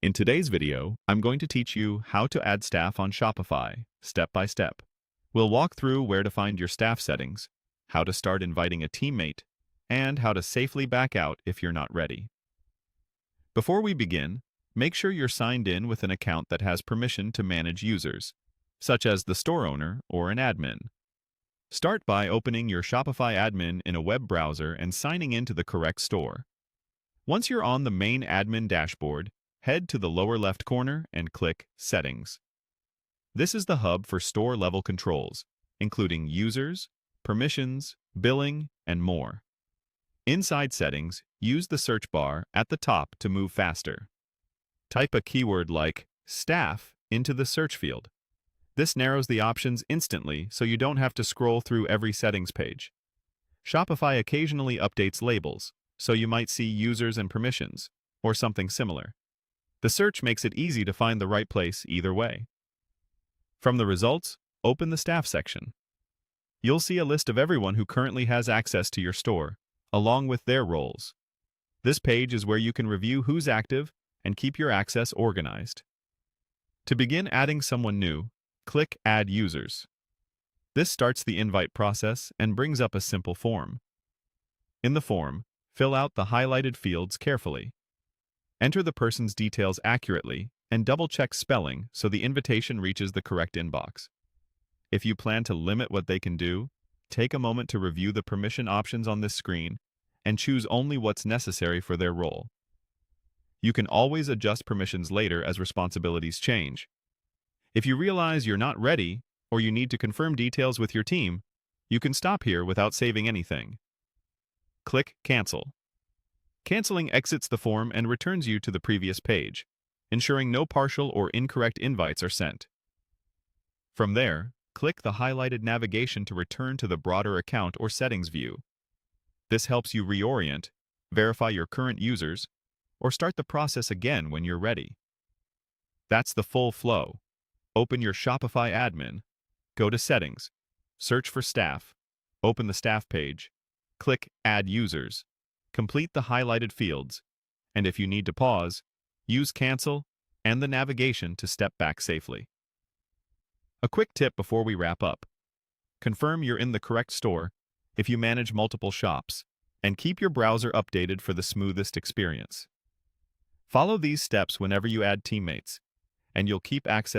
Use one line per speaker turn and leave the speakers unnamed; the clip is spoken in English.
In today's video, I'm going to teach you how to add staff on Shopify, step by step. We'll walk through where to find your staff settings, how to start inviting a teammate, and how to safely back out if you're not ready. Before we begin, make sure you're signed in with an account that has permission to manage users, such as the store owner or an admin. Start by opening your Shopify admin in a web browser and signing into the correct store. Once you're on the main admin dashboard, head to the lower left corner and click Settings. This is the hub for store-level controls, including users, permissions, billing, and more. Inside Settings, use the search bar at the top to move faster. Type a keyword like staff into the search field. This narrows the options instantly so you don't have to scroll through every settings page. Shopify occasionally updates labels, so you might see users and permissions, or something similar. The search makes it easy to find the right place either way. From the results, open the staff section. You'll see a list of everyone who currently has access to your store, along with their roles. This page is where you can review who's active and keep your access organized. To begin adding someone new, click Add Users. This starts the invite process and brings up a simple form. In the form, fill out the highlighted fields carefully. Enter the person's details accurately and double-check spelling so the invitation reaches the correct inbox. If you plan to limit what they can do, take a moment to review the permission options on this screen and choose only what's necessary for their role. You can always adjust permissions later as responsibilities change. If you realize you're not ready or you need to confirm details with your team, you can stop here without saving anything. Click Cancel. Canceling exits the form and returns you to the previous page, ensuring no partial or incorrect invites are sent. From there, click the highlighted navigation to return to the broader account or settings view. This helps you reorient, verify your current users, or start the process again when you're ready. That's the full flow. Open your Shopify admin, go to Settings, search for Staff, open the Staff page, click Add Users, complete the highlighted fields, and if you need to pause, use Cancel and the navigation to step back safely. A quick tip before we wrap up. Confirm you're in the correct store if you manage multiple shops, and keep your browser updated for the smoothest experience. Follow these steps whenever you add teammates, and you'll keep access